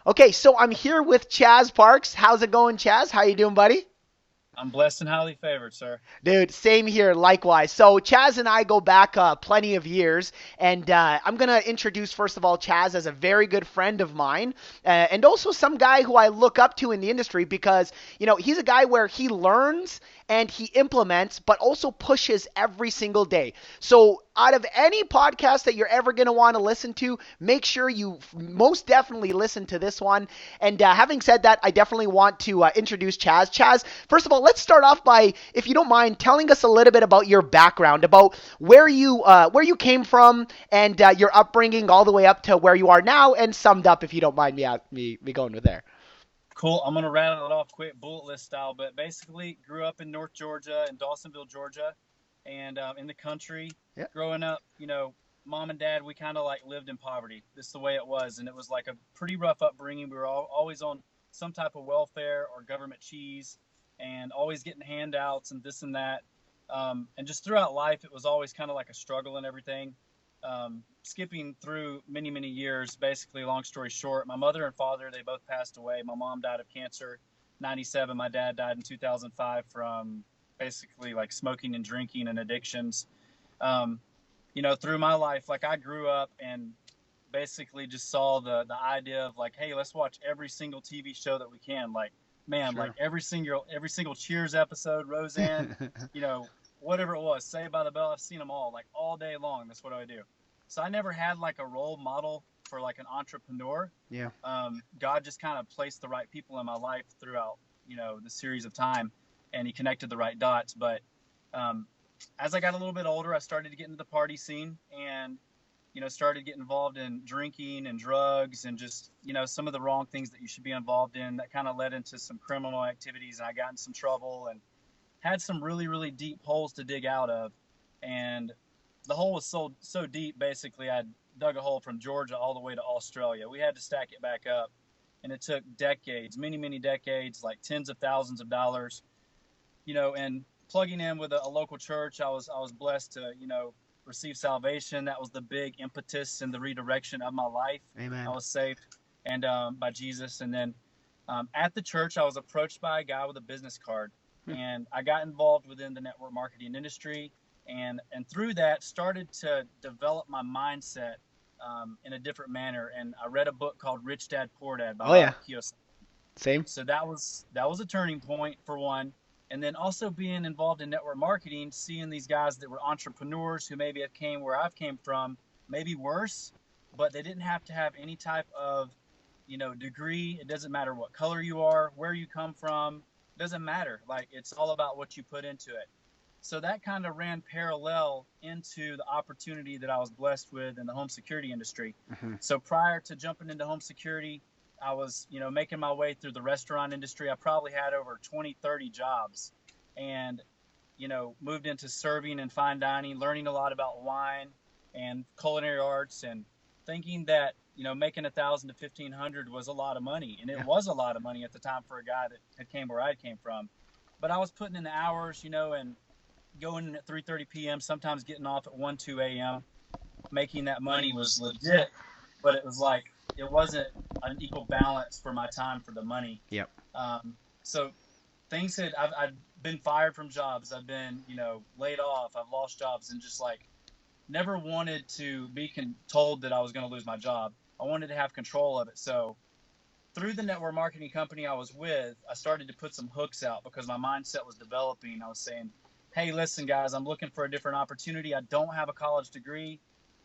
Okay, so I'm here with Chaz Parks. How's it going, Chaz? How you doing, buddy? I'm blessed and highly favored, sir. Dude, same here, likewise. So Chaz and I go back plenty of years, and I'm gonna introduce first of all Chaz as a very good friend of mine, and also some guy who I look up to in the industry because he's a guy where he learns and he implements, but also pushes every single day. So out of any podcast that you're ever gonna want to listen to, make sure you most definitely listen to this one. And having said that, I definitely want to introduce Chaz. Chaz, first of all, let's start off by, if you don't mind, telling us a little bit about your background, about where you came from, and your upbringing all the way up to where you are now, and summed up, if you don't mind me going with there. Cool. I'm gonna rattle it off quick, bullet list style. But basically, grew up in North Georgia, in Dawsonville, Georgia, and in the country. Yeah, Growing up, mom and dad, we kind of like lived in poverty. This is the way it was, and it was like a pretty rough upbringing. We were always on some type of welfare or government cheese, and always getting handouts and this and that. And just throughout life, it was always kind of like a struggle and everything. Skipping through many, many years, basically, long story short, my mother and father, they both passed away. My mom died of cancer, 97. My dad died in 2005 from basically like smoking and drinking and addictions. Um, through my life, like I grew up and basically just saw the idea of like, hey, let's watch every single TV show that we can. Like, man, like sure. every single Cheers episode, Roseanne, you know, whatever it was, Saved by the Bell. I've seen them all, like all day long. That's what I do. So I never had like a role model for like an entrepreneur. Yeah. God just kind of placed the right people in my life throughout, the series of time, and He connected the right dots. But um, as I got a little bit older, I started to get into the party scene and started getting involved in drinking and drugs and just some of the wrong things that you should be involved in. That kind of led into some criminal activities, and I got in some trouble and had some really really deep holes to dig out of. And the hole was so deep, basically I dug a hole from Georgia all the way to Australia. We had to stack it back up, and it took decades, many many decades, like tens of thousands of dollars, and plugging in with a local church. I was blessed to receive salvation. That was the big impetus and the redirection of my life. I Amen. was saved and by Jesus. And then at the church, I was approached by a guy with a business card, Hmm. and I got involved within the network marketing industry, and through that started to develop my mindset in a different manner. And I read a book called Rich Dad Poor Dad by Oh yeah. Robert Kiyosaki. Same. So that was a turning point for one. And then also being involved in network marketing, seeing these guys that were entrepreneurs who maybe have came where I've came from, maybe worse, but they didn't have to have any type of degree. It doesn't matter what color you are, where you come from, it doesn't matter. Like, it's all about what you put into it. So that kind of ran parallel into the opportunity that I was blessed with in the home security industry. Hmm. So prior to jumping into home security, I was, making my way through the restaurant industry. I probably had over 20, 30 jobs, and, moved into serving and fine dining, learning a lot about wine and culinary arts, and thinking that, making 1,000 to 1,500 was a lot of money. And it Yeah. was a lot of money at the time for a guy that had came where I came from. But I was putting in the hours, and going in at 3:30 p.m., sometimes getting off at 1, 2 a.m. Making that money was legit, but it was like it wasn't an equal balance for my time for the money. Yep. So things had I've been fired from jobs. I've been laid off. I've lost jobs, and just like never wanted to be told that I was going to lose my job. I wanted to have control of it. So through the network marketing company I was with, I started to put some hooks out because my mindset was developing. I was saying, hey, listen, guys, I'm looking for a different opportunity. I don't have a college degree.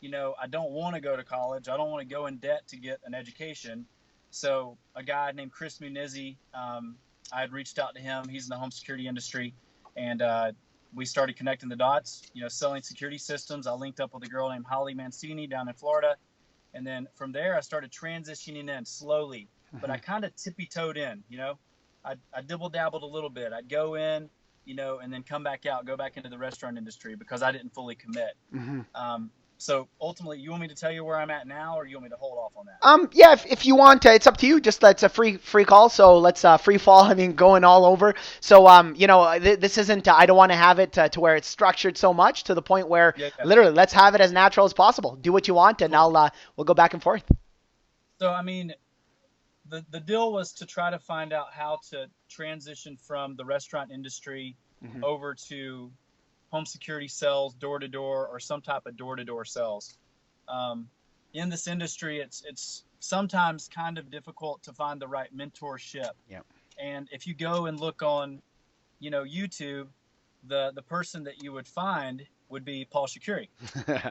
I don't want to go to college. I don't want to go in debt to get an education. So a guy named Chris Munizzi, I had reached out to him. He's in the home security industry, and we started connecting the dots. Selling security systems. I linked up with a girl named Holly Mancini down in Florida, and then from there I started transitioning in slowly, but I Hmm. kind of tippy-toed in. I dibble-dabbled a little bit. I'd go in, and then come back out, go back into the restaurant industry because I didn't fully commit. Hmm. So ultimately, you want me to tell you where I'm at now, or you want me to hold off on that? Yeah, if you want, it's up to you. Just that's a free call, so let's free fall. I mean, going all over. So this isn't. I don't want to have it to where it's structured so much to the point where Yeah, yeah, literally let's have it as natural as possible. Do what you want, and cool. we'll go back and forth. So I mean, the deal was to try to find out how to transition from the restaurant industry Hmm. over to home security sales, door to door, or some type of door to door sales. Um, in this industry, it's sometimes kind of difficult to find the right mentorship. Yeah. And if you go and look on, YouTube, the person that you would find would be Paul Shakuri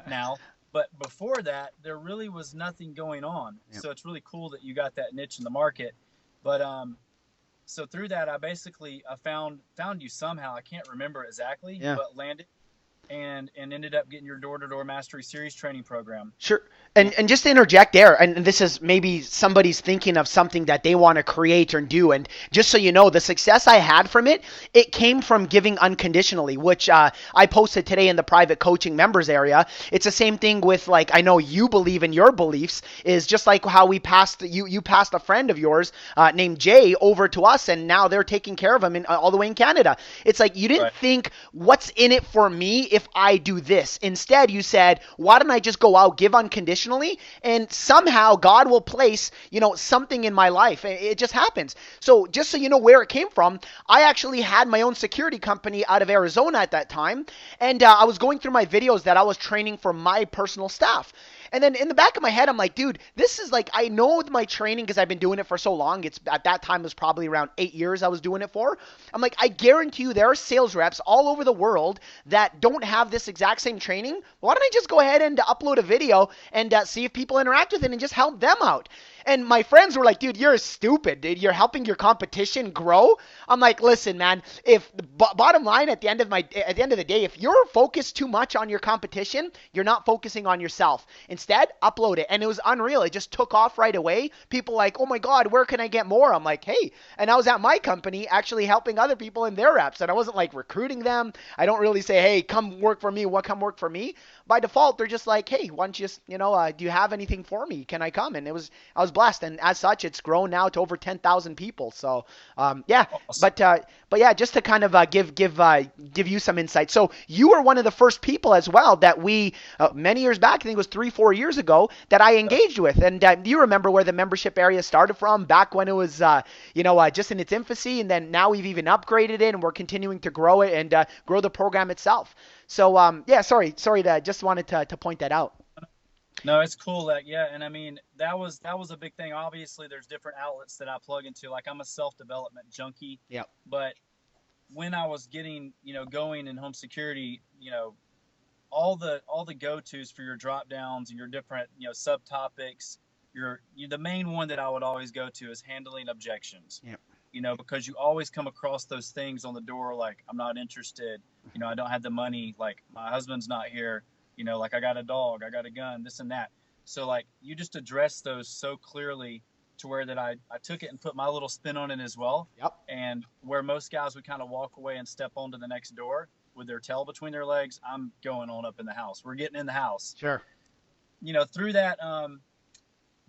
now. But before that, there really was nothing going on. Yeah. So it's really cool that you got that niche in the market. But so through that, I found you somehow. I can't remember exactly, Yeah. but landed and ended up getting your door to door mastery series training program. Sure. And And just to interject there, and this is maybe somebody's thinking of something that they want to create or do. And just so you know, the success I had from it, it came from giving unconditionally, which I posted today in the private coaching members area. It's the same thing with, like, I know you believe in your beliefs, is just like how we passed, you passed a friend of yours named Jay over to us, and now they're taking care of him all the way in Canada. It's like you didn't right, think, what's in it for me if I do this? Instead, you said, why don't I just go out, give unconditionally, and somehow God will place, something in my life. It just happens. So just so you know where it came from, I actually had my own security company out of Arizona at that time, and I was going through my videos that I was training for my personal staff. And then in the back of my head, I'm like, dude, this is like, I know my training because I've been doing it for so long. It's at that time it was probably around 8 years I was doing it for. I'm like, I guarantee you there are sales reps all over the world that don't have this exact same training. Why don't I just go ahead and upload a video and see if people interact with it and just help them out? And my friends were like, dude, you're stupid, dude. You're helping your competition grow. I'm like, listen, man, if the bottom line at the end of the day, if you're focused too much on your competition, you're not focusing on yourself. Instead, upload it. And it was unreal. It just took off right away. People like, oh my God, where can I get more? I'm like, hey, and I was at my company actually helping other people in their reps. And I wasn't like recruiting them. I don't really say, hey, come work for me. Come work for me. By default, they're just like, hey, why don't you just, do you have anything for me? Can I come? And I was blessed, and as such, it's grown now to over 10,000 people. So, yeah, awesome. but yeah, just to kind of give you some insight. So you were one of the first people as well that we many years back, I think it was 3-4 years ago, that I engaged with. And do you remember where the membership area started from? Back when it was just in its infancy, and then now we've even upgraded it, and we're continuing to grow it and grow the program itself. So yeah, sorry, to just wanted to point that out. No, it's cool that, yeah, and I mean that was a big thing. Obviously, there's different outlets that I plug into. Like, I'm a self development junkie, Yep. but when I was getting going in home security, all the go tos for your drop downs and your different subtopics, the main one that I would always go to is handling objections. Yep. Because you always come across those things on the door, like, I'm not interested, I don't have the money, like, my husband's not here, like, I got a dog, I got a gun, this and that. So, like, you just address those so clearly to where that I took it and put my little spin on it as well. Yep. And where most guys would kind of walk away and step onto the next door with their tail between their legs, I'm going on up in the house. We're getting in the house. Sure. Through that,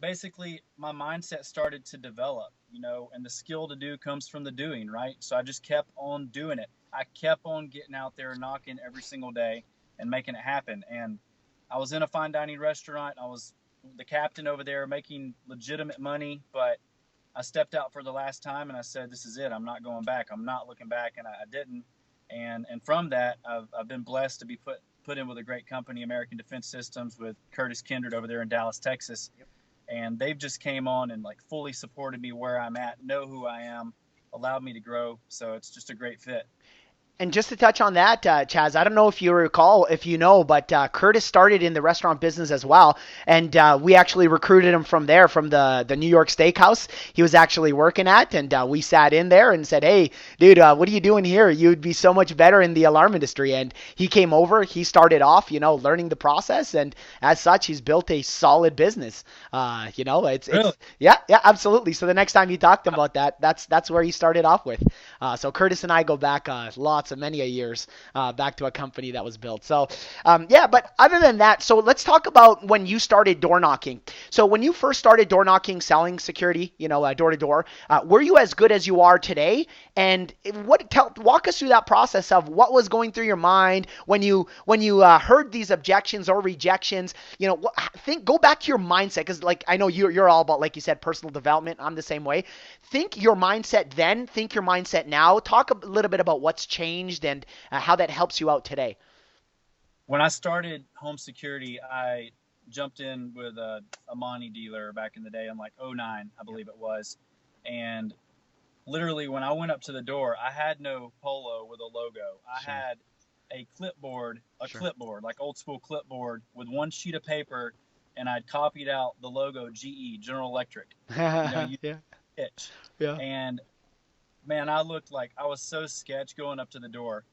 basically my mindset started to develop, and the skill to do comes from the doing, right? So I just kept on doing it. I kept on getting out there, knocking every single day and making it happen. And I was in a fine dining restaurant. I was the captain over there, making legitimate money, but I stepped out for the last time and I said, this is it. I'm not going back. I'm not looking back. And I didn't. And from that, I've been blessed to be put in with a great company, American Defense Systems, with Curtis Kindred over there in Dallas, Texas. Yep. And they've just came on and, like, fully supported me where I'm at, know who I am, allowed me to grow. So it's just a great fit. And just to touch on that, Chaz, I don't know if you recall, if you know, but Curtis started in the restaurant business as well, and we actually recruited him from there, from the New York Steakhouse he was actually working at, and we sat in there and said, hey, dude, what are you doing here? You'd be so much better in the alarm industry. And he came over, he started off, learning the process, and as such, he's built a solid business. It's Really? yeah, absolutely. So the next time you talk to him about that, that's where he started off with. So Curtis and I go back a lots of many a years back to a company that was built. So yeah, but other than that, so let's talk about when you started door knocking. So when you first started door knocking, selling security, door to door, were you as good as you are today? And walk us through that process of what was going through your mind when you heard these objections or rejections. Go back to your mindset, because like I know you're all about, like you said, personal development. I'm the same way. Think your mindset then. Think your mindset now. Talk a little bit about what's changed and how that helps you out today. When I started home security, I jumped in with a Moni dealer back in the day in like '09, I believe it was. And literally, when I went up to the door, I had no polo with a logo. I Sure. had a Sure. clipboard, like old school clipboard with one sheet of paper, and I'd copied out the logo GE, General Electric. You Yeah. pitch. Yeah. And man, I looked like I was so sketch going up to the door.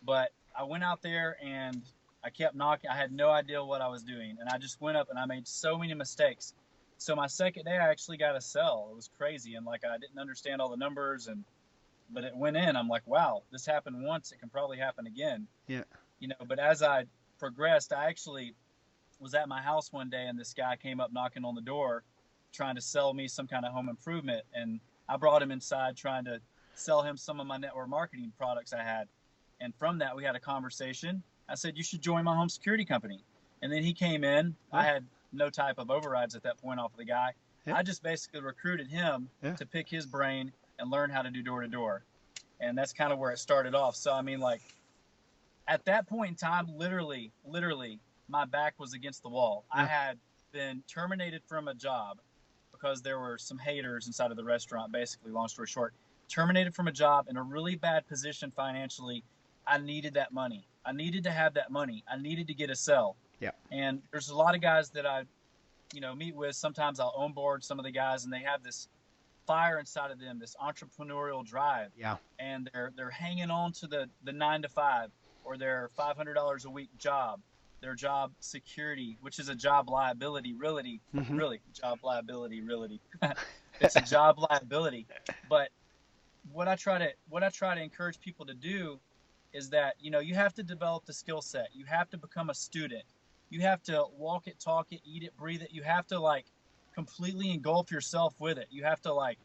But I went out there and I kept knocking. I had no idea what I was doing. And I just went up and I made so many mistakes. So my second day, I actually got a sell. It was crazy. And like, I didn't understand all the numbers, but it went in. I'm like, wow, this happened once. It can probably happen again. Yeah. But as I progressed, I actually was at my house one day and this guy came up knocking on the door trying to sell me some kind of home improvement. And I brought him inside trying to sell him some of my network marketing products I had. And from that, we had a conversation. I said, you should join my home security company. And then he came in. I Yeah. had no type of overrides at that point off of the guy. Yeah. I just basically recruited him Yeah. to pick his brain and learn how to do door to door. And that's kind of where it started off. So, I mean, like, at that point in time, literally, my back was against the wall. I Yeah. had been terminated from a job because there were some haters inside of the restaurant, basically, long story short. Terminated from a job in a really bad position financially. I needed that money. I needed to have that money. I needed to get a sell. Yeah. And there's a lot of guys that I, meet with. Sometimes I'll onboard some of the guys, and they have this fire inside of them, this entrepreneurial drive, Yeah. and they're hanging on to the 9 to 5 or their $500 a week job, their job security, which is a job liability, Hmm. really job liability, really. It's a job liability. But what I try to encourage people to do is that you have to develop the skill set. You have to become a student. You have to walk it, talk it, eat it, breathe it. You have to like completely engulf yourself with it. You have to like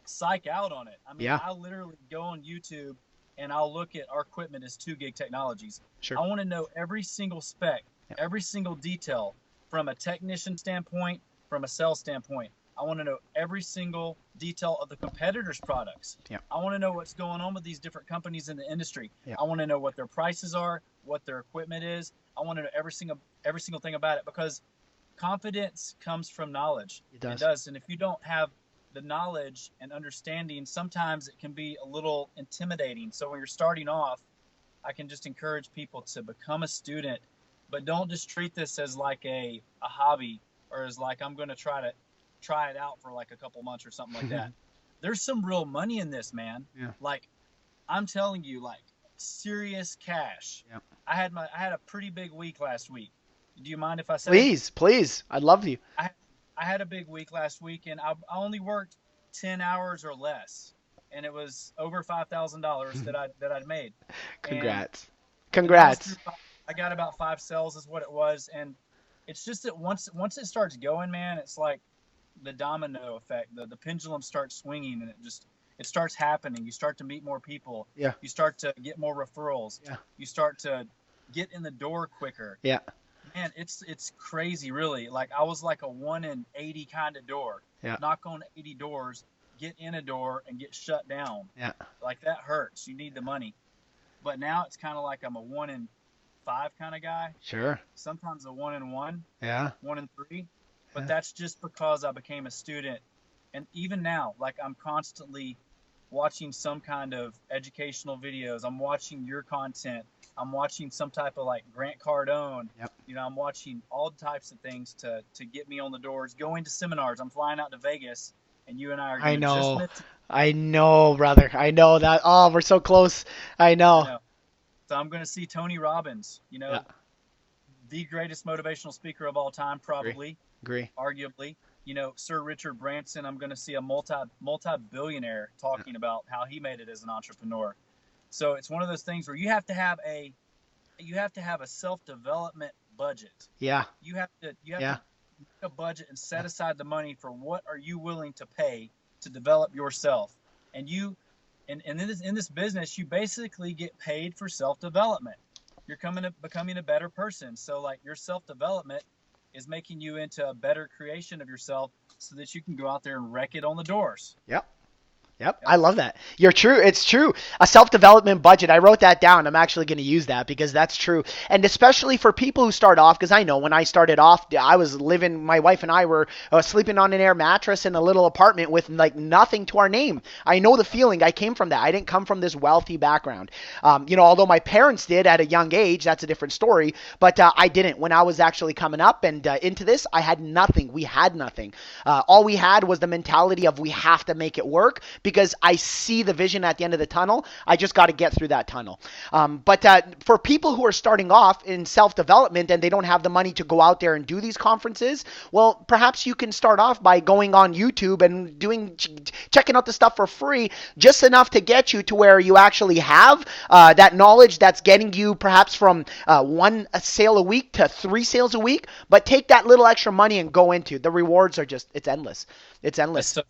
psych out on it. I mean, Yeah. I literally go on YouTube and I'll look at our equipment as 2 gig technologies. Sure. I want to know every single spec, Yeah. every single detail from a technician standpoint, from a sales standpoint. I want to know every single detail of the competitors' products. Yeah. I want to know what's going on with these different companies in the industry. Yeah. I want to know what their prices are, what their equipment is. I want to know every single thing about it, because confidence comes from knowledge. It does. It does. And if you don't have the knowledge and understanding, sometimes it can be a little intimidating. So when you're starting off, I can just encourage people to become a student, but don't just treat this as like a hobby, or as like I'm going to try it out for like a couple months or something like that. There's some real money in this, man. Yeah. Like, I'm telling you, like, serious cash. Yeah. I had a pretty big week last week. Do you mind if I say? Please, please. I'd love you. I had a big week last week, and I only worked 10 hours or less, and it was over $5,000 that I'd made. Congrats. And that was Congrats. I got about 5 sales is what it was, and it's just that once it starts going, man, it's like the domino effect. The pendulum starts swinging, and it starts happening. You start to meet more people. Yeah. You start to get more referrals. Yeah. You start to get in the door quicker. Yeah. Man, it's crazy, really. Like, I was like a 1 in 80 kind of door. Yeah. Knock on 80 doors, get in a door, and get shut down. Yeah. Like, that hurts. You need the money. But now it's kind of like I'm a 1 in 5 kind of guy. Sure. Sometimes a 1 in 1, Yeah. 1 in 3. But Yeah. that's just because I became a student. And even now, like, I'm constantly watching some kind of educational videos. I'm watching your content. I'm watching some type of like Grant Cardone. Yep. I'm watching all types of things to get me on the doors, going to seminars. I'm flying out to Vegas, and you and I are I going to just know. miss. I know, brother. I know that. Oh, we're so close. I know. You know. So I'm going to see Tony Robbins, Yeah. the greatest motivational speaker of all time, probably, Agree. arguably. Sir Richard Branson. I'm going to see a multi-billionaire talking about how he made it as an entrepreneur. So it's one of those things where you have to have a self-development budget. Yeah. You have to Yeah. make a budget and set aside the money for what are you willing to pay to develop yourself. And in this business, you basically get paid for self-development. You're becoming a better person. So like your self-development is making you into a better creation of yourself so that you can go out there and wreck it on the doors. Yep. Yep, Yep. I love that. You're true. It's true. A self-development budget. I wrote that down. I'm actually going to use that because that's true. And especially for people who start off, because I know when I started off, I was living, my wife and I were sleeping on an air mattress in a little apartment with like nothing to our name. I know the feeling. I came from that. I didn't come from this wealthy background. Although my parents did at a young age, that's a different story. But I didn't. When I was actually coming up and into this, I had nothing. We had nothing. All we had was the mentality of we have to make it work because I see the vision at the end of the tunnel. I just got to get through that tunnel. But for people who are starting off in self-development and they don't have the money to go out there and do these conferences, well, perhaps you can start off by going on YouTube and checking out the stuff for free, just enough to get you to where you actually have that knowledge that's getting you perhaps from one sale a week to 3 sales a week. But take that little extra money and go into the rewards are just it's endless. It's endless. So,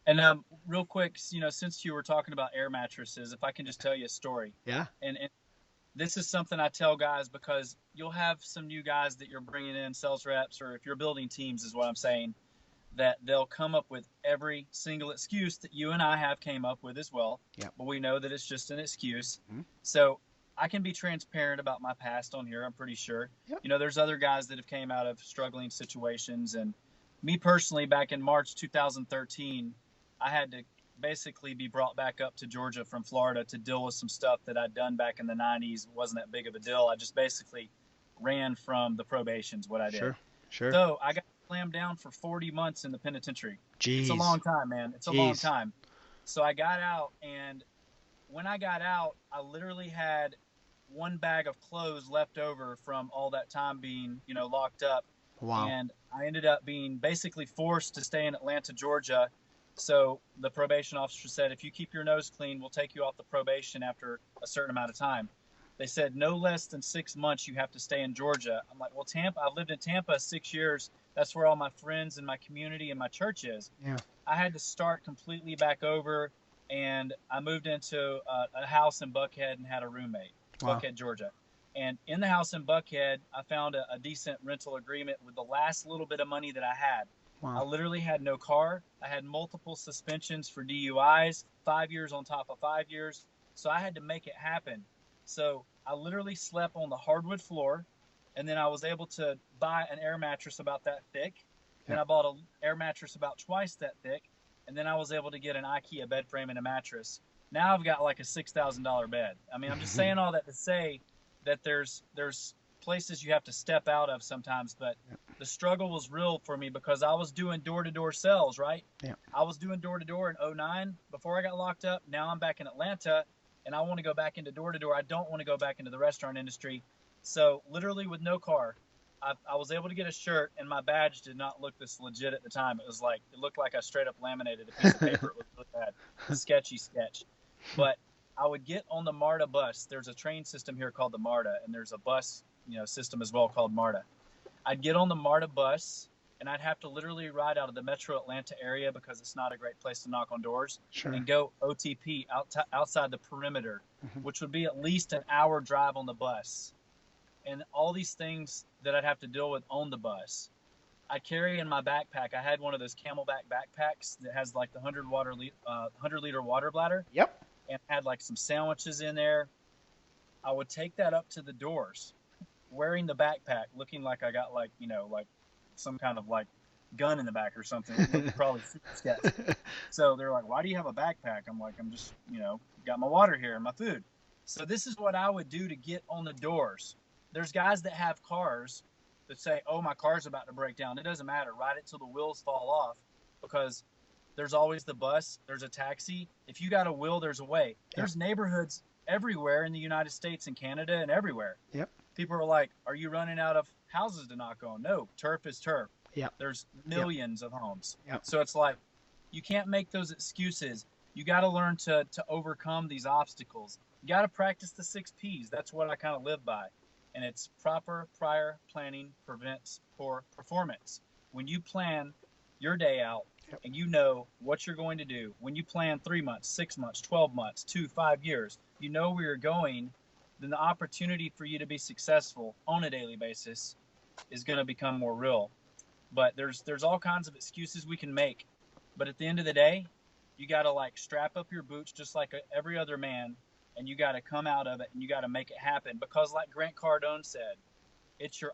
and real quick, since you were talking about air mattresses, if I can just tell you a story. Yeah. And this is something I tell guys because you'll have some new guys that you're bringing in, sales reps, or if you're building teams, is what I'm saying, that they'll come up with every single excuse that you and I have came up with as well. Yeah. But we know that it's just an excuse. Mm-hmm. So I can be transparent about my past on here, I'm pretty sure. Yep. There's other guys that have came out of struggling situations. And me personally, back in March 2013, I had to basically be brought back up to Georgia from Florida to deal with some stuff that I'd done back in the 90s. It wasn't that big of a deal. I just basically ran from the probations, what I did. Sure. So I got slammed down for 40 months in the penitentiary. Jeez. It's a long time, man. It's a long time. So I got out, and when I got out, I literally had one bag of clothes left over from all that time being, locked up. Wow. And I ended up being basically forced to stay in Atlanta, Georgia. So the probation officer said, if you keep your nose clean, we'll take you off the probation after a certain amount of time. They said no less than 6 months you have to stay in Georgia. I'm like, well, Tampa, I've lived in Tampa 6 years. That's where all my friends and my community and my church is. Yeah. I had to start completely back over, and I moved into a house in Buckhead and had a roommate, Buckhead, Georgia. And in the house in Buckhead, I found a decent rental agreement with the last little bit of money that I had. Wow. I literally had no car. I had multiple suspensions for DUIs, 5 years on top of 5 years. So I had to make it happen. So I literally slept on the hardwood floor, and then I was able to buy an air mattress about that thick. Then I bought an air mattress about twice that thick, and then I was able to get an IKEA bed frame and a mattress. Now I've got like a $6,000 bed. I mean, I'm just saying all that to say that there's places you have to step out of sometimes, but the struggle was real for me because I was doing door-to-door sales, right? Yeah. I was doing door-to-door in 2009 before I got locked up. Now I'm back in Atlanta, and I want to go back into door-to-door. I don't want to go back into the restaurant industry. So literally with no car, I was able to get a shirt, and my badge did not look this legit at the time. It looked like I straight up laminated a piece of paper. It looked really bad. Sketchy sketch. But I would get on the MARTA bus. There's a train system here called the MARTA, and there's a bus system as well called MARTA. I'd get on the MARTA bus, and I'd have to literally ride out of the metro Atlanta area because it's not a great place to knock on doors, and go OTP outside the perimeter, which would be at least an hour drive on the bus. And all these things that I'd have to deal with on the bus. I carry in my backpack. I had one of those Camelback backpacks that has like the 100-liter water bladder. Yep. And had like some sandwiches in there. I would take that up to the doors, wearing the backpack, looking like I got like some kind of like gun in the back or something. Probably super sketch. So they're like, "Why do you have a backpack?" I'm like, "I'm just got my water here and my food." So this is what I would do to get on the doors. There's guys that have cars that say, "Oh, my car's about to break down." It doesn't matter. Ride it till the wheels fall off, because there's always the bus. There's a taxi. If you got a will, there's a way. There's neighborhoods everywhere in the United States and Canada and everywhere. Yep. People are like, "Are you running out of houses to knock on?" No, turf is turf. Yep. There's millions of homes. Yep. So it's like, you can't make those excuses. You got to learn to overcome these obstacles. You got to practice the 6 P's. That's what I kind of live by. And it's proper prior planning prevents poor performance. When you plan your day out Yep. and you know what you're going to do, when you plan 3 months, 6 months, 12 months, 2, 5 years, you know where you're going, then the opportunity for you to be successful on a daily basis is going to become more real. But there's all kinds of excuses we can make. But at the end of the day, you got to like strap up your boots just like every other man, and you got to come out of it and you got to make it happen. Because like Grant Cardone said, it's your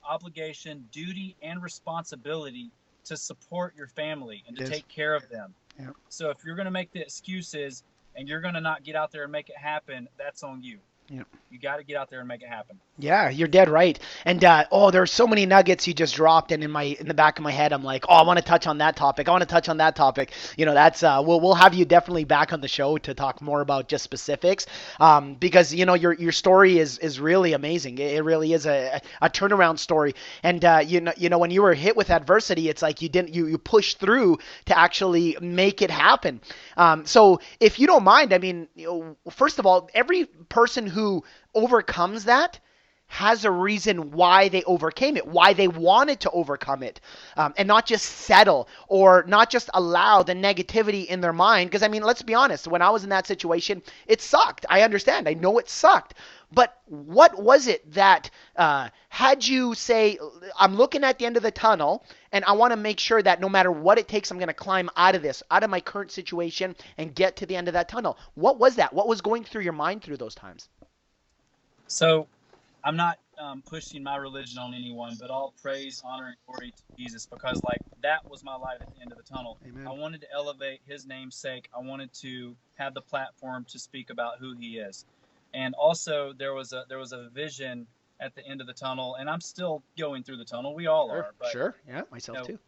obligation, duty, and responsibility to support your family and It to is. take care of them. Yep. So if you're going to make the excuses and you're going to not get out there and make it happen, that's on you. Yep. You got to get out there and make it happen. Yeah, you're dead right. And oh, there's so many nuggets you just dropped, and in the back of my head, I'm like, oh, I want to touch on that topic. I want to touch on that topic. That's we'll have you definitely back on the show to talk more about just specifics, because your story is really amazing. It really is a turnaround story. And when you were hit with adversity, it's like you pushed through to actually make it happen. So if you don't mind, I mean, first of all, every person who overcomes that has a reason why they overcame it, why they wanted to overcome it, and not just settle or not just allow the negativity in their mind. Because, I mean, let's be honest, when I was in that situation, it sucked. I understand. I know it sucked. But what was it that had you say, I'm looking at the end of the tunnel, and I want to make sure that no matter what it takes, I'm going to climb out of this, out of my current situation, and get to the end of that tunnel? What was that? What was going through your mind through those times? So I'm not pushing my religion on anyone, but all praise, honor, and glory to Jesus, because like that was my light at the end of the tunnel. I Amen. wanted to elevate His namesake. I wanted to have the platform to speak about who He is, and also there was a vision at the end of the tunnel, and I'm still going through the tunnel. We all Sure, are, but sure. Yeah, myself you know,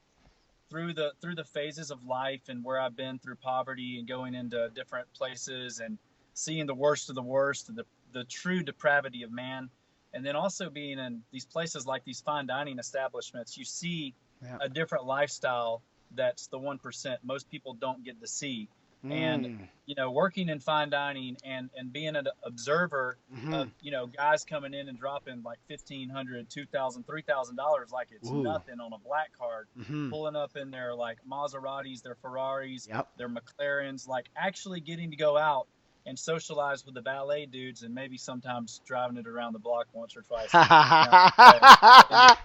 too. through the phases of life and where I've been through poverty and going into different places and seeing the worst of the worst, the true depravity of man, and then also being in these places like these fine dining establishments, you see Yeah. a different lifestyle that's the 1% most people don't get to see. And Mm. working in fine dining and being an observer Mm-hmm. of guys coming in and dropping like $1,500, $2,000, $3,000 like it's Ooh. nothing on a black card, Mm-hmm. pulling up in their like Maseratis, their Ferraris, Yep. their McLarens, like actually getting to go out and socialize with the valet dudes, and maybe sometimes driving it around the block once or twice. You know, but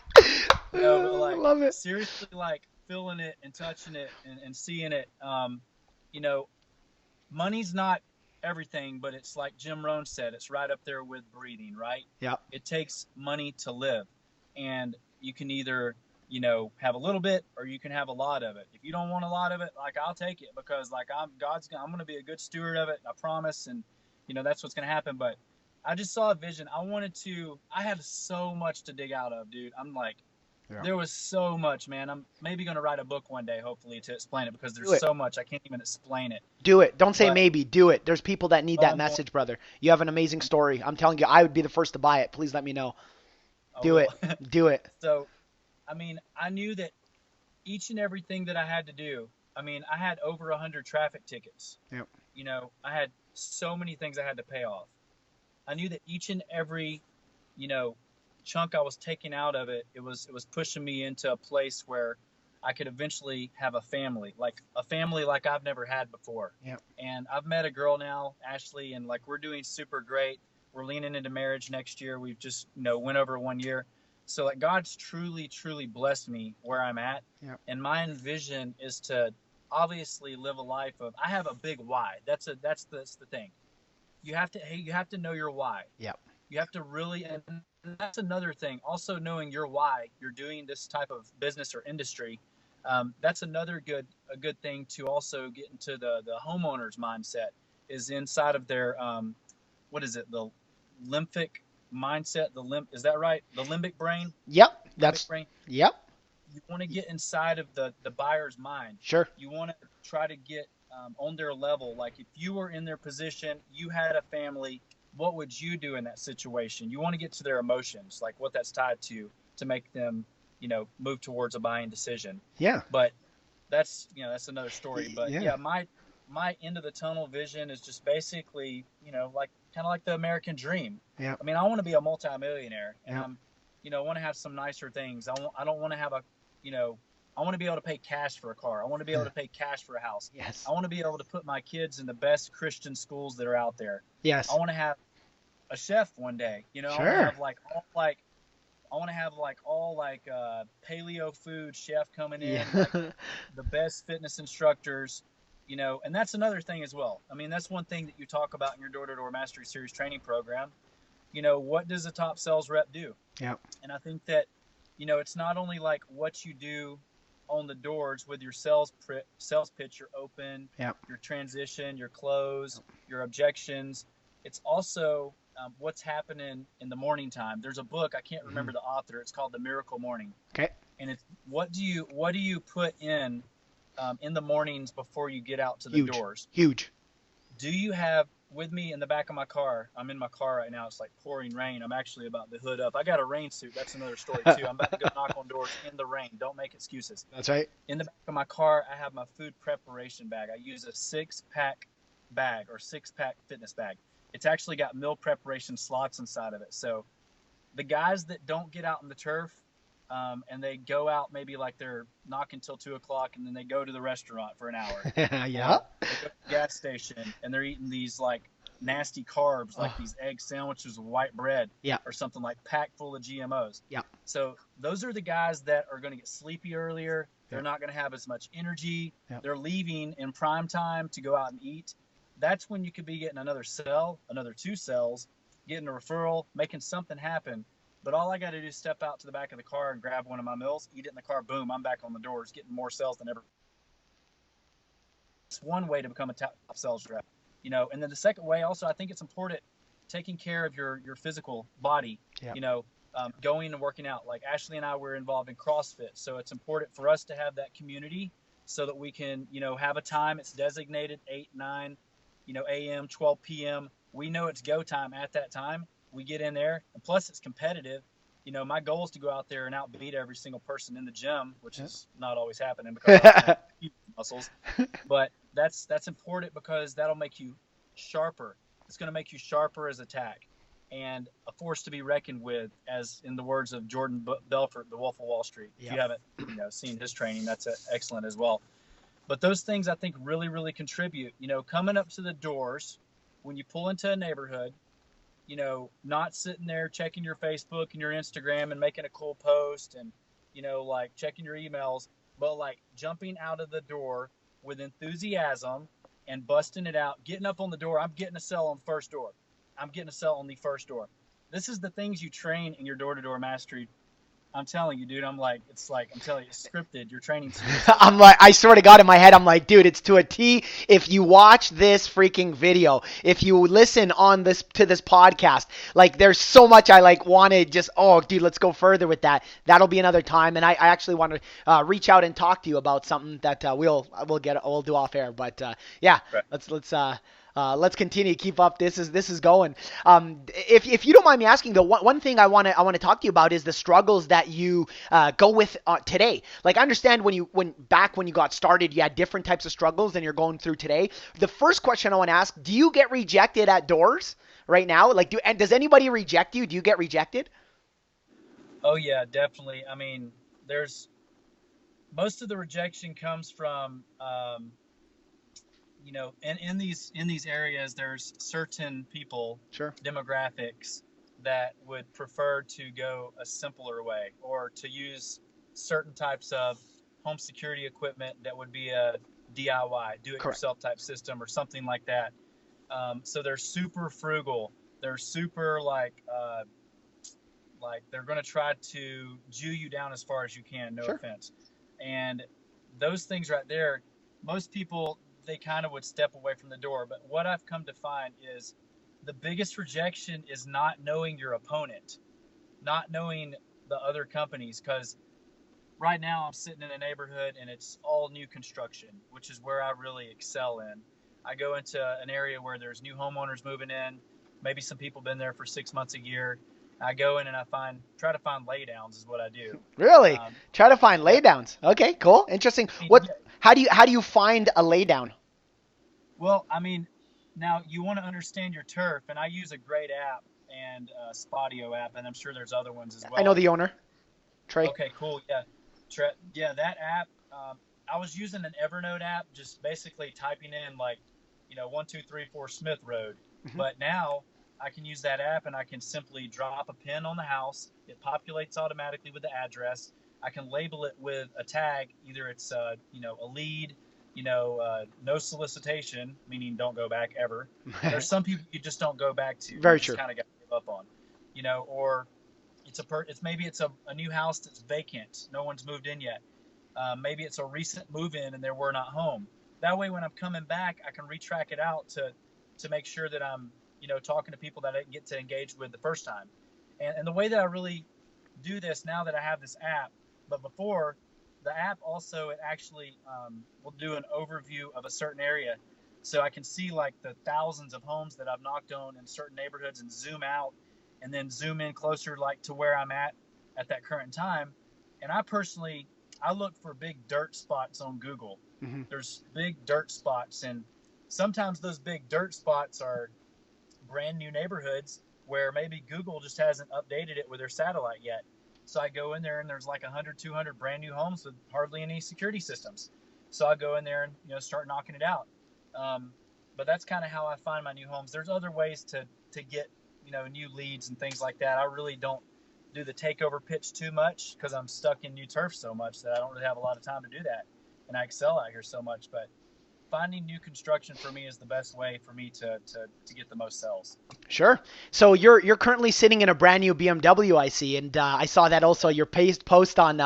but I like love it. seriously, like feeling it and touching it and seeing it. You know, money's not everything, but it's like Jim Rohn said, it's right up there with breathing, right? Yep. It takes money to live. And you can either, have a little bit or you can have a lot of it. If you don't want a lot of it, like I'll take it because like I'm going to be a good steward of it. I promise. And, that's what's going to happen. But I just saw a vision. I have so much to dig out of, dude. I'm like, Yeah. there was so much, man. I'm maybe going to write a book one day, hopefully, to explain it because Do there's it. so much. I can't even explain it. Do it. Don't say But maybe. Do it. There's people that need oh, that I'm going, message, brother. You have an amazing story. I'm telling you, I would be the first to buy it. Please let me know. I Do will. it. Do it. So, I mean, I knew that each and everything that I had to do, I mean, I had over 100 traffic tickets. Yep. I had so many things I had to pay off. I knew that each and every, you know, chunk I was taking out of it, it was pushing me into a place where I could eventually have a family like I've never had before. Yep. And I've met a girl now, Ashley, and like we're doing super great. We're leaning into marriage next year. We've just, went over 1 year. So like God's truly, truly blessed me where I'm at. Yep. And my vision is to obviously live a life of, I have a big why. That's the thing. You have to know your why. Yep. You have to really, and that's another thing. Also knowing your why you're doing this type of business or industry. That's a good thing to also get into the homeowner's mindset is inside of their what is it, the lymphic mindset, is that right, the limbic brain, Yep. limbic That's. brain. Yep. You want to get inside of the buyer's mind. Sure. You want to try to get on their level. Like if you were in their position, you had a family, what would you do in that situation? You want to get to their emotions, like what that's tied to make them, move towards a buying decision. Yeah. But that's another story. But Yeah. yeah, my end of the tunnel vision is just basically, like kind of like the American dream. Yeah. I mean, I want to be a multimillionaire, and Yeah. I'm, want to have some nicer things. I don't want to have a, you know, I want to be able to pay cash for a car. I want to be able to pay cash for a house. Yes. I want to be able to put my kids in the best Christian schools that are out there. I Yes. want to have a chef one day. I want to Sure. have all like paleo food chef coming in, like Yeah. the best fitness instructors, and that's another thing as well. I mean, that's one thing that you talk about in your door to door mastery series training program. What does a top sales rep do? Yeah. And I think that, it's not only like what you do on the doors with your sales pitch, your open, Yeah. your transition, your close, your objections. It's also what's happening in the morning time. There's a book, I can't remember the author. It's called The Miracle Morning. Okay. And it's what do you put in the mornings before you get out to the Huge. doors? Huge. Do you have with me in the back of my car? I'm in my car right now. It's like pouring rain. I'm actually about to hood up. I got a rain suit. That's another story too. I'm about to go knock on doors in the rain. Don't make excuses. That's right. In the back of my car, I have my food preparation bag. I use a 6-pack bag or 6-pack fitness bag. It's actually got meal preparation slots inside of it. So the guys that don't get out in the turf, and they go out maybe like they're knocking till 2 o'clock, and then they go to the restaurant for an hour. Yeah. They go to the gas station and they're eating these like nasty carbs, like these egg sandwiches with white bread, Yeah. or something like packed full of GMOs. Yeah. So those are the guys that are going to get sleepy earlier. They're not going to have as much energy. Yeah. They're leaving in prime time to go out and eat. That's when you could be getting another sell, another 2 cells, getting a referral, making something happen. But all I got to do is step out to the back of the car and grab one of my meals, eat it in the car, boom, I'm back on the doors, getting more sales than ever. It's one way to become a top sales rep. And then the second way, also, I think it's important taking care of your physical body. Yeah. Going and working out. Like Ashley and I were involved in CrossFit, so it's important for us to have that community so that we can, have a time. It's designated 8, 9, a.m., 12 p.m. We know it's go time at that time. We get in there, and plus it's competitive. My goal is to go out there and outbeat every single person in the gym, which is not always happening because I have huge muscles. But that's important because that'll make you sharper. It's going to make you sharper as a tack and a force to be reckoned with, as in the words of Jordan Belfort, the Wolf of Wall Street. If you haven't seen his training, that's excellent as well. But those things I think really, really contribute. Coming up to the doors when you pull into a neighborhood, not sitting there checking your Facebook and your Instagram and making a cool post and, like checking your emails, but like jumping out of the door with enthusiasm and busting it out, getting up on the door. I'm getting a sell on first door. I'm getting a sell on the first door. This is the things you train in your door-to-door mastery. I'm telling you, dude, I'm telling you, it's scripted. You're training. I'm like, I sort of got in my head. I'm like, dude, it's to a T. If you watch this freaking video, if you listen to this podcast, like, there's so much I like want to just, oh, dude, let's go further with that. That'll be another time. And I actually want to reach out and talk to you about something that we'll do off air. But yeah, Right. let's continue to keep up. This is going. If you don't mind me asking, though, one thing I want to talk to you about is the struggles that you go with today. Like, I understand when you got started, you had different types of struggles than you're going through today. The first question I want to ask: do you get rejected at doors right now? Like, does anybody reject you? Do you get rejected? Oh yeah, definitely. I mean, there's most of the rejection comes from in these areas, there's certain people, Sure. demographics that would prefer to go a simpler way or to use certain types of home security equipment that would be a DIY, do-it-yourself type system or something like that. So they're super frugal. They're super like they're going to try to Jew you down as far as you can. No Sure. offense. And those things right there, most people, they kind of would step away from the door. But what I've come to find is the biggest rejection is not knowing your opponent, not knowing the other companies. Because right now I'm sitting in a neighborhood and it's all new construction, which is where I really excel in. I go into an area where there's new homeowners moving in. Maybe some people been there for 6 months, a year. I go in and I try to find laydowns is what I do. Really? Try to find laydowns. Okay, cool, interesting. I mean, How do you find a laydown? Well, I mean, now you want to understand your turf, and I use a great app and Spotio app, and I'm sure there's other ones as I know well. the owner, Trey. Okay, cool. Yeah, yeah, that app. I was using an Evernote app, just basically typing in like, 1234 Smith Road. Hmm. But now I can use that app, and I can simply drop a pin on the house. It populates automatically with the address. I can label it with a tag. Either it's a lead, no solicitation, meaning don't go back ever. And there's some people you just don't go back to. You Very just true. kind of got to give up on, or it's maybe it's a new house that's vacant, no one's moved in yet. Maybe it's a recent move in and they were not home. That way, when I'm coming back, I can retrack it out to make sure that I'm talking to people that I didn't get to engage with the first time. And the way that I really do this now that I have this app, but before, the app also, it actually will do an overview of a certain area, so I can see like the thousands of homes that I've knocked on in certain neighborhoods and zoom out and then zoom in closer like to where I'm at that current time. And I personally, I look for big dirt spots on Google. Hmm. There's big dirt spots, and sometimes those big dirt spots are brand new neighborhoods where maybe Google just hasn't updated it with their satellite yet. So I go in there and there's like 100, 200 brand new homes with hardly any security systems. So I go in there and start knocking it out. Um, but that's kind of how I find my new homes. There's other ways to get new leads and things like that. I really don't do the takeover pitch too much because I'm stuck in new turf so much that I don't really have a lot of time to do that, and I excel out here so much. But finding new construction for me is the best way for me to get the most sales. Sure. So you're currently sitting in a brand new BMW, I see, and I saw that also your post on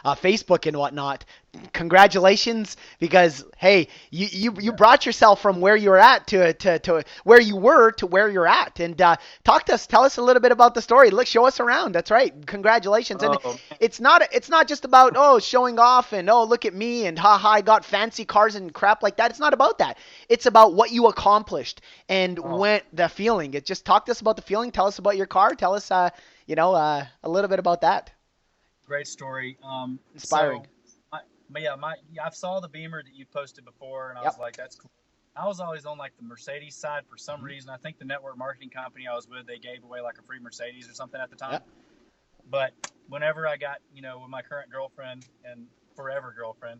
Facebook and whatnot. Congratulations, because hey, you Yeah. brought yourself from where you're at to where you were to where you're at, and talk to us, tell us a little bit about the story. Look, show us around. That's right. Congratulations, and Oh, it's not just about showing off and look at me and haha I got fancy cars and crap like that. It's not about that. It's about what you accomplished and oh, when the feeling. It just talk to us about the feeling. Tell us about your car. Tell us a little bit about that. great story. Inspiring. So, but yeah, I saw the Beamer that you posted before, and I was Yep. like, that's cool. I was always on like the Mercedes side for some Hmm. reason. I think the network marketing company I was with, they gave away like a free Mercedes or something at the time. Yep. But whenever I got, with my current girlfriend and forever girlfriend,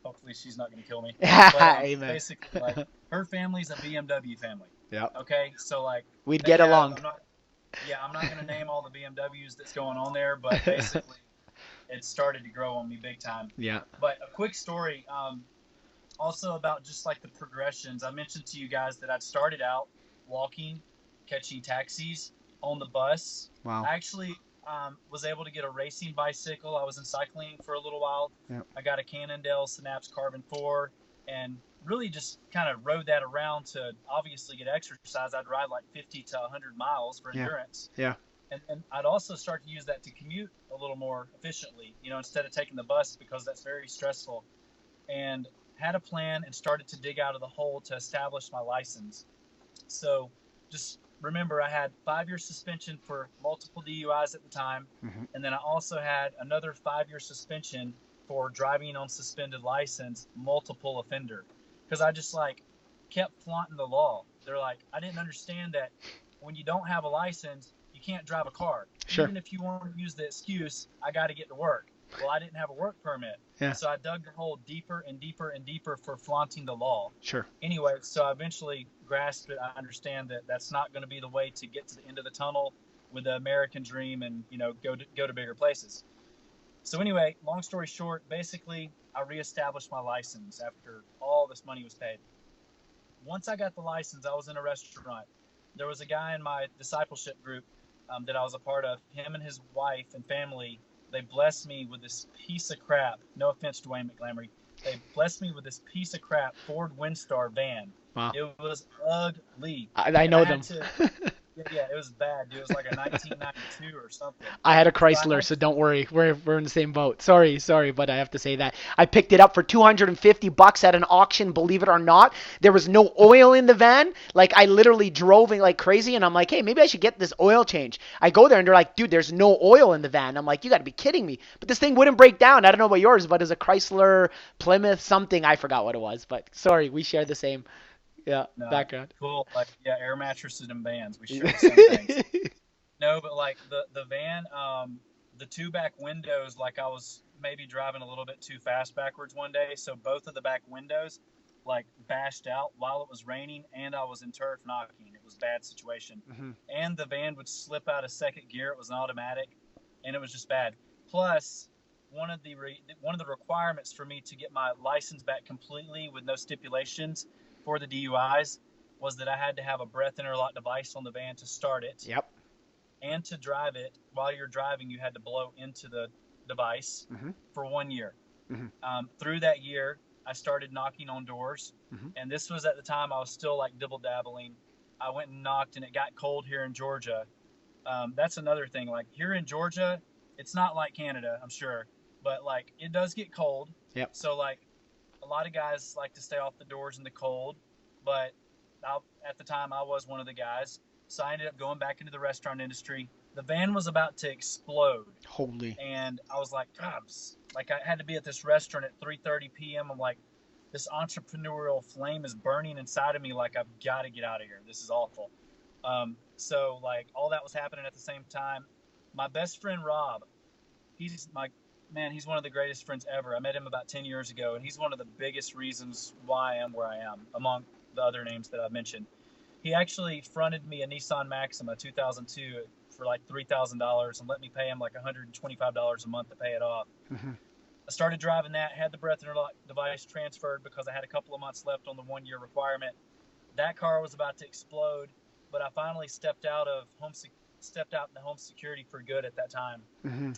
hopefully she's not going to kill me. But Amen. basically, like her family's a BMW family. Yep. Okay, so like We'd they get have, along. I'm not going to name all the BMWs that's going on there, but basically, it started to grow on me big time. Yeah. But a quick story, also about just like the progressions. I mentioned to you guys that I'd started out walking, catching taxis, on the bus. Wow. I actually was able to get a racing bicycle. I was in cycling for a little while. Yep. I got a Cannondale Synapse Carbon 4 and really just kind of rode that around to obviously get exercise. I'd ride like 50 to 100 miles for Yeah. endurance. Yeah. And I'd also start to use that to commute a little more efficiently, instead of taking the bus because that's very stressful. And had a plan and started to dig out of the hole to establish my license. So just remember, I had 5 year suspension for multiple DUIs at the time, Hmm. and then I also had another 5 year suspension for driving on suspended license, multiple offender, because I just like kept flaunting the law. They're like, I didn't understand that when you don't have a license, you can't drive a car. Sure. Even if you want to use the excuse, I got to get to work. Well, I didn't have a work permit. Yeah. So I dug the hole deeper and deeper and deeper for flaunting the law. Sure. Anyway, so I eventually grasped it. I understand that that's not going to be the way to get to the end of the tunnel with the American dream and, go to bigger places. So anyway, long story short, basically I reestablished my license after all this money was paid. Once I got the license, I was in a restaurant. There was a guy in my discipleship group that I was a part of. Him and his wife and family, they blessed me with this piece of crap. No offense, Dwayne McGlamory. They blessed me with this piece of crap Ford Windstar van. Wow. It was ugly. I And I know had them. to, yeah, it was bad, dude. It was like a 1992 or something. I had a So I Chrysler, had so to, don't worry. We're in the same boat. Sorry, but I have to say that I picked it up for $250 at an auction. Believe it or not, there was no oil in the van. Like I literally drove it like crazy, and I'm like, hey, maybe I should get this oil change. I go there, and they're like, dude, there's no oil in the van. I'm like, you got to be kidding me. But this thing wouldn't break down. I don't know about yours, but it's a Chrysler Plymouth something. I forgot what it was, but sorry, we share the same. Yeah, No, background. cool. Like, yeah, air mattresses and vans. We share the same things. No, but like the van, the two back windows, like I was maybe driving a little bit too fast backwards one day, so both of the back windows like bashed out while it was raining, and I was in turf knocking. It was a bad situation, Hmm. and the van would slip out of second gear. It was an automatic, and it was just bad. Plus, one of the requirements for me to get my license back completely with no stipulations for the DUIs was that I had to have a breath interlock device on the van to start it, Yep. and to drive it. While you're driving, you had to blow into the device Hmm. for 1 year. Hmm. Through that year, I started knocking on doors, Hmm. and this was at the time I was still like dibble dabbling. I went and knocked, and it got cold here in Georgia. That's another thing. Like here in Georgia, it's not like Canada, I'm sure, but like it does get cold. Yep. So like a lot of guys like to stay off the doors in the cold, but at the time I was one of the guys. So I ended up going back into the restaurant industry. The van was about to explode, Holy. and I was like, God, like I had to be at this restaurant at 3:30 p.m. I'm like, this entrepreneurial flame is burning inside of me. Like I've got to get out of here. This is awful. So like all that was happening at the same time. My best friend Rob, he's my man. He's one of the greatest friends ever. I met him about 10 years ago, and he's one of the biggest reasons why I am where I am, among the other names that I mentioned. He actually fronted me a Nissan Maxima 2002 for like $3,000 and let me pay him like $125 a month to pay it off. Hmm. I started driving that, had the breath interlock device transferred because I had a couple of months left on the 1 year requirement. That car was about to explode, but I finally stepped out in the home security for good at that time. Hmm.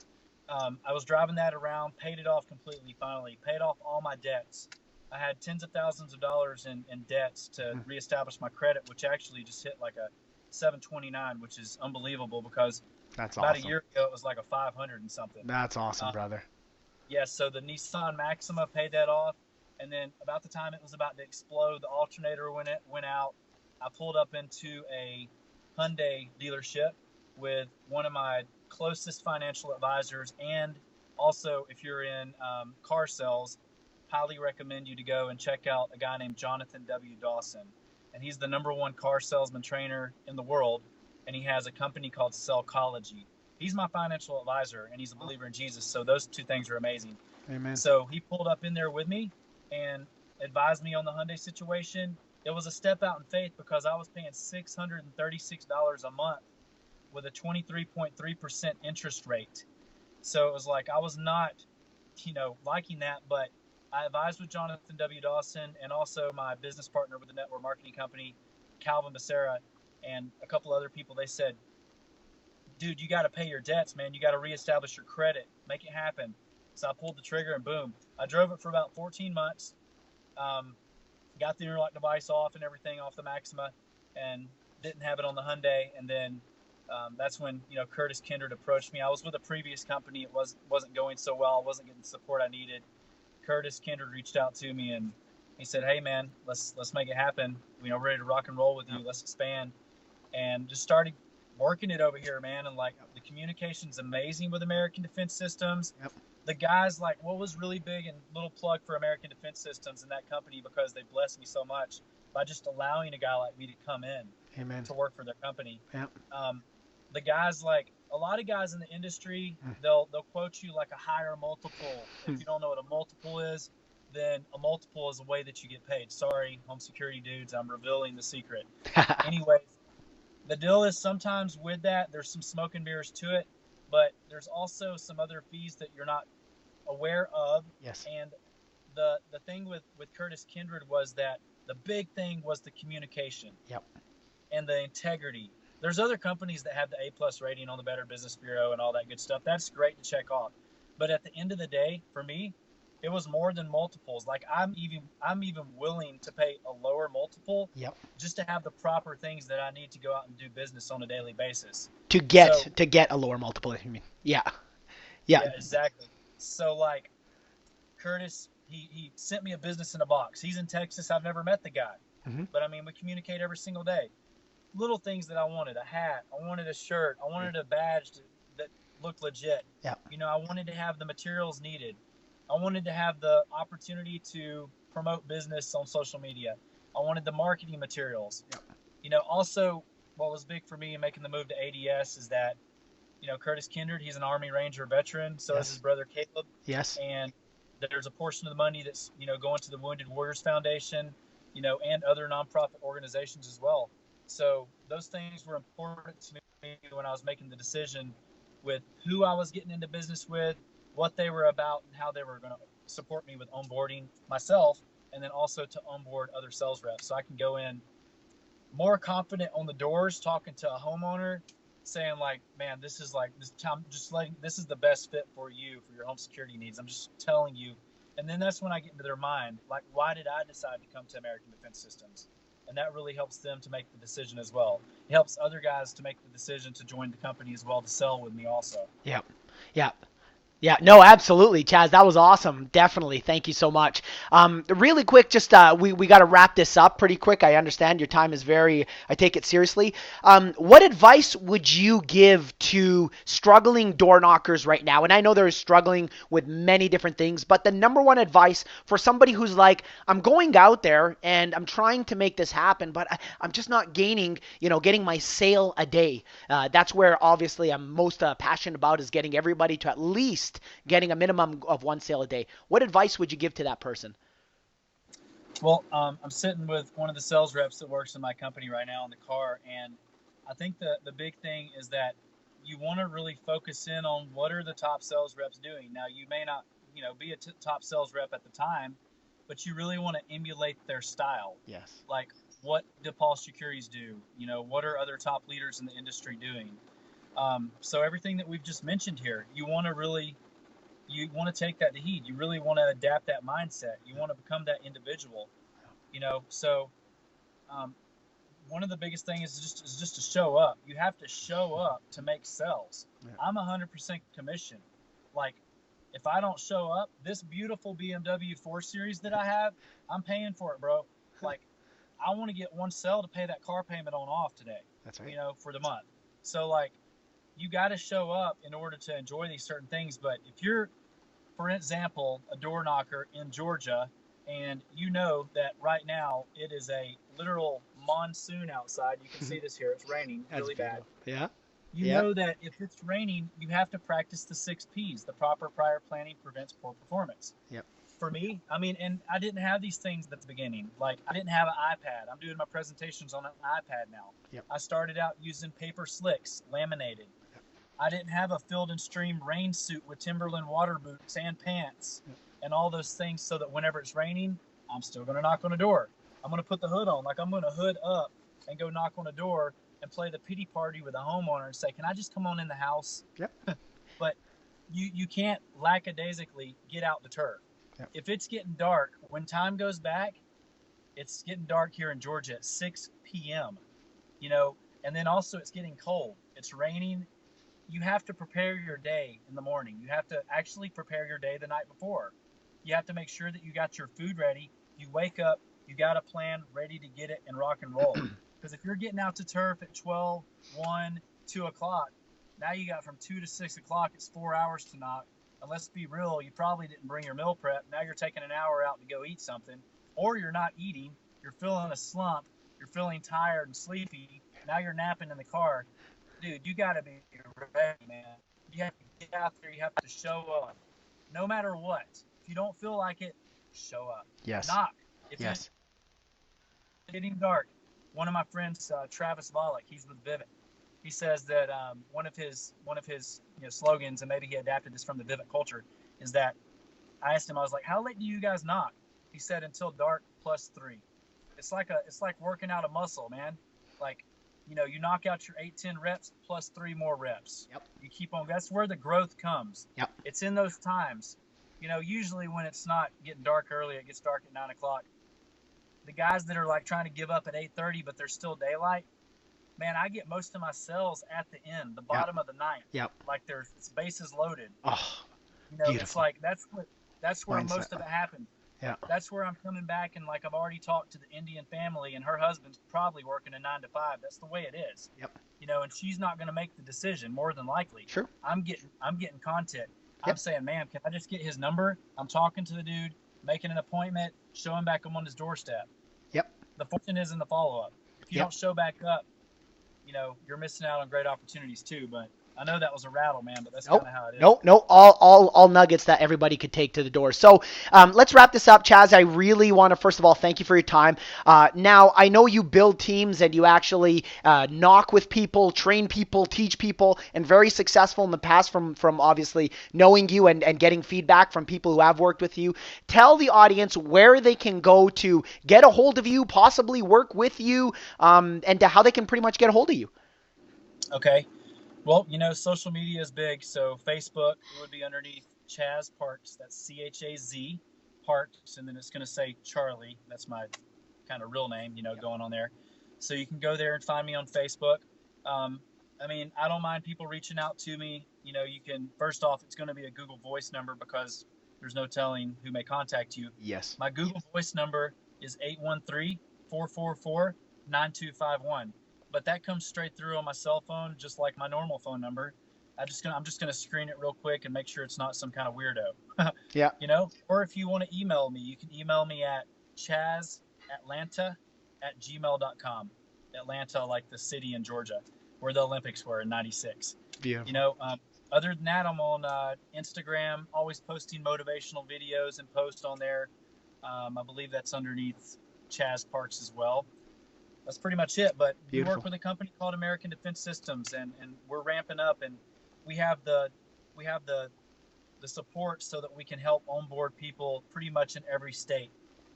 I was driving that around, paid it off completely, finally, paid off all my debts. I had tens of thousands of dollars in debts to Hmm. reestablish my credit, which actually just hit like a 729, which is unbelievable because That's about a awesome. year ago it was like a 500 and something. That's awesome, Uh, brother. yeah, so the Nissan Maxima paid that off, and then about the time it was about to explode, the alternator went out. I pulled up into a Hyundai dealership with one of my closest financial advisors, and also if you're in car sales, highly recommend you to go and check out a guy named Jonathan W. Dawson, and he's the number one car salesman trainer in the world, and he has a company called Cellcology. He's my financial advisor, and he's a believer in Jesus. So those two things are amazing. Amen. So he pulled up in there with me and advised me on the Hyundai situation. It was a step out in faith because I was paying $636 a month with a 23.3% interest rate. So it was like I was not, liking that, but I advised with Jonathan W. Dawson and also my business partner with the network marketing company, Calvin Becerra, and a couple other people. They said, dude, you got to pay your debts, man. You got to reestablish your credit, make it happen. So I pulled the trigger and boom, I drove it for about 14 months. Um, got the interlock device off and everything off the Maxima, and didn't have it on the Hyundai. And then that's when Curtis Kindred approached me. I was with a previous company. It wasn't going so well. I wasn't getting the support I needed. Curtis Kindred reached out to me and he said, "Hey man, let's make it happen. Ready to rock and roll with you. Yep. Let's expand." And just started working it over here, man. And like the communication's amazing with American Defense Systems. Yep. The guys, like, what was really big, and little plug for American Defense Systems and that company because they blessed me so much by just allowing a guy like me to come in Amen. to work for their company. Yep. The guys, like a lot of guys in the industry, Mm. they'll quote you like a higher multiple. If you don't know what a multiple is, then a multiple is a way that you get paid. Sorry, home security dudes, I'm revealing the secret. Anyways, the deal is sometimes with that, there's some smoke and mirrors to it, but there's also some other fees that you're not aware of. Yes. And the thing with Curtis Kindred was that the big thing was the communication. Yep. And the integrity. There's other companies that have the A+ rating on the Better Business Bureau and all that good stuff. That's great to check off. But at the end of the day, for me, it was more than multiples. Like I'm even willing to pay a lower multiple Yep. just to have the proper things that I need to go out and do business on a daily basis. To get a lower multiple, you mean? Yeah. Yeah. Yeah, exactly. So like Curtis, he sent me a business in a box. He's in Texas. I've never met the guy. Mm-hmm. But I mean, we communicate every single day. Little things that I wanted: a hat, I wanted a shirt, I wanted a badge that looked legit. Yeah. I wanted to have the materials needed. I wanted to have the opportunity to promote business on social media. I wanted the marketing materials. Yep. Also what was big for me in making the move to ADS is that, Curtis Kindred, he's an Army Ranger veteran. So is his Yes. brother Caleb. Yes. And there's a portion of the money that's, going to the Wounded Warriors Foundation, and other nonprofit organizations as well. So those things were important to me when I was making the decision with who I was getting into business with, what they were about, and how they were going to support me with onboarding myself, and then also to onboard other sales reps. So I can go in more confident on the doors, talking to a homeowner, saying like, man, this is like this time, just letting this is the best fit for you for your home security needs. I'm just telling you. And then that's when I get into their mind, like, why did I decide to come to American Defense Systems? And that really helps them to make the decision as well. It helps other guys to make the decision to join the company as well, to sell with me also. Yep. Yep. Yeah, no, absolutely, Chaz. That was awesome. Definitely. Thank you so much. Really quick, just we got to wrap this up pretty quick. I understand your time is I take it seriously. What advice would you give to struggling door knockers right now? And I know they're struggling with many different things, but the number one advice for somebody who's like, I'm going out there and I'm trying to make this happen, but I'm just not getting my sale a day. That's where obviously I'm most passionate about, is getting everybody to at least getting a minimum of one sale a day. What advice would you give to that person? Well, I'm sitting with one of the sales reps that works in my company right now in the car, and I think the big thing is that you want to really focus in on what are the top sales reps doing. Now, you may not, be a top sales rep at the time, but you really want to emulate their style. Yes. Like, what do Paul Shakuris do? What are other top leaders in the industry doing? So everything that we've just mentioned here, you want to take that to heed. You really want to adapt that mindset. You want to become that individual, So one of the biggest things is just to show up. You have to show up to make sales. Yeah. I'm 100% commission. Like, if I don't show up, this beautiful BMW 4 Series that I have, I'm paying for it, bro. Like, I want to get one sale to pay that car payment on off today. That's right. For the month. So, like, you got to show up in order to enjoy these certain things. But if you're, for example, a door knocker in Georgia, and you know that right now it is a literal monsoon outside. You can see this here. It's raining really bad. Yeah. You know that if it's raining, you have to practice the 6 Ps. The proper prior planning prevents poor performance. Yep. For me, and I didn't have these things at the beginning. Like, I didn't have an iPad. I'm doing my presentations on an iPad now. Yep. I started out using paper slicks, laminated. Yep. I didn't have a Field and Stream rain suit with Timberland water boots and pants and all those things, so that whenever it's raining, I'm still going to knock on a door. I'm going to put the hood on. Like, I'm going to hood up and go knock on a door and play the pity party with a homeowner and say, can I just come on in the house? Yep. But you can't lackadaisically get out the turf. Yep. If it's getting dark, when time goes back, it's getting dark here in Georgia at 6 p.m., and then also it's getting cold. It's raining. You have to prepare your day in the morning. You have to actually prepare your day the night before. You have to make sure that you got your food ready. You wake up, you got a plan ready to get it and rock and roll. Because if you're getting out to turf at 12, 1, 2 o'clock, now you got from 2 to 6 o'clock, it's 4 hours to knock. And let's be real, you probably didn't bring your meal prep. Now you're taking an hour out to go eat something. Or you're not eating. You're feeling a slump. You're feeling tired and sleepy. Now you're napping in the car. Dude, you got to be ready, man. You have to get out there. You have to show up. No matter what. If you don't feel like it, show up. Yes. Knock. If yes. It's getting dark. One of my friends, Travis Volek, he's with Vivint. He says that one of his slogans, and maybe he adapted this from the Vivint culture, is that I asked him, I was like, how late do you guys knock? He said, until dark +3. It's like working out a muscle, man. Like, you knock out your 8-10 reps +3 more reps. Yep. You keep on. That's where the growth comes. Yep. It's in those times. Usually when it's not getting dark early, it gets dark at 9 o'clock. The guys that are like trying to give up at 8:30, but there's still daylight. Man, I get most of my sales at the end, the bottom of the ninth. Yep. Like it's bases loaded. Oh, beautiful. It's like that's where Mindset. Most of it happened. Yeah. That's where I'm coming back, and like I've already talked to the Indian family, and her husband's probably working a 9 to 5. That's the way it is. Yep. And she's not going to make the decision more than likely. Sure. I'm getting content. Yep. I'm saying, man, can I just get his number? I'm talking to the dude, making an appointment, showing back him on his doorstep. Yep. the fortune is in the follow up. If you Yep. don't show back up, you're missing out on great opportunities too. But I know that was a rattle, man, but that's kind Nope. of how it is. Nope, nope. All nuggets that everybody could take to the door. So let's wrap this up, Chaz. I really want to first of all thank you for your time. Now I know you build teams and you actually knock with people, train people, teach people, and very successful in the past from obviously knowing you and getting feedback from people who have worked with you. Tell the audience where they can go to get a hold of you, possibly work with you, and how they can pretty much get a hold of you. Okay. Well, social media is big. So Facebook would be underneath Chaz Parks. That's Chaz Parks, and then it's going to say Charlie. That's my kind of real name, going on there. So you can go there and find me on Facebook. I don't mind people reaching out to me. You can, first off, it's going to be a Google Voice number because there's no telling who may contact you. Yes. My Google Voice number is 813-444-9251. But that comes straight through on my cell phone, just like my normal phone number. I'm just gonna screen it real quick and make sure it's not some kind of weirdo. Yeah. Or if you want to email me, you can email me at chazatlanta@gmail.com. Atlanta, like the city in Georgia, where the Olympics were in '96. Beautiful. Other than that, I'm on Instagram, always posting motivational videos and post on there. I believe that's underneath Chaz Parks as well. That's pretty much it. But Beautiful. we work with a company called American Defense Systems, and we're ramping up, and we have the support so that we can help onboard people pretty much in every state.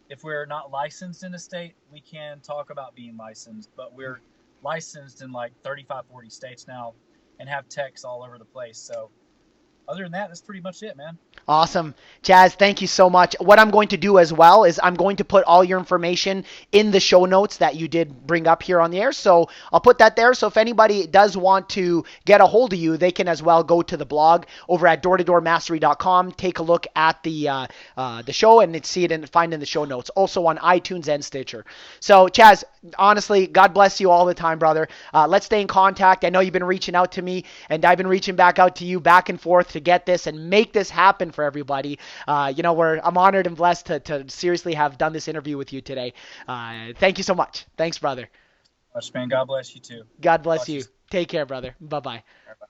If we're not licensed in a state, we can talk about being licensed, but we're licensed in like 35, 40 states now and have techs all over the place. So other than that, that's pretty much it, man. Awesome. Chaz, thank you so much. What I'm going to do as well is I'm going to put all your information in the show notes that you did bring up here on the air. So I'll put that there. So if anybody does want to get a hold of you, they can as well go to the blog over at doortodoormastery.com, take a look at the show and see it and find in the show notes. Also on iTunes and Stitcher. So Chaz, honestly, God bless you all the time, brother. Let's stay in contact. I know you've been reaching out to me and I've been reaching back out to you back and forth to get this and make this happen for everybody. I'm honored and blessed to seriously have done this interview with you today. Thank you so much. Thanks, brother. Much, man. God bless you too. God bless you. Take care, brother. Bye-bye. Bye.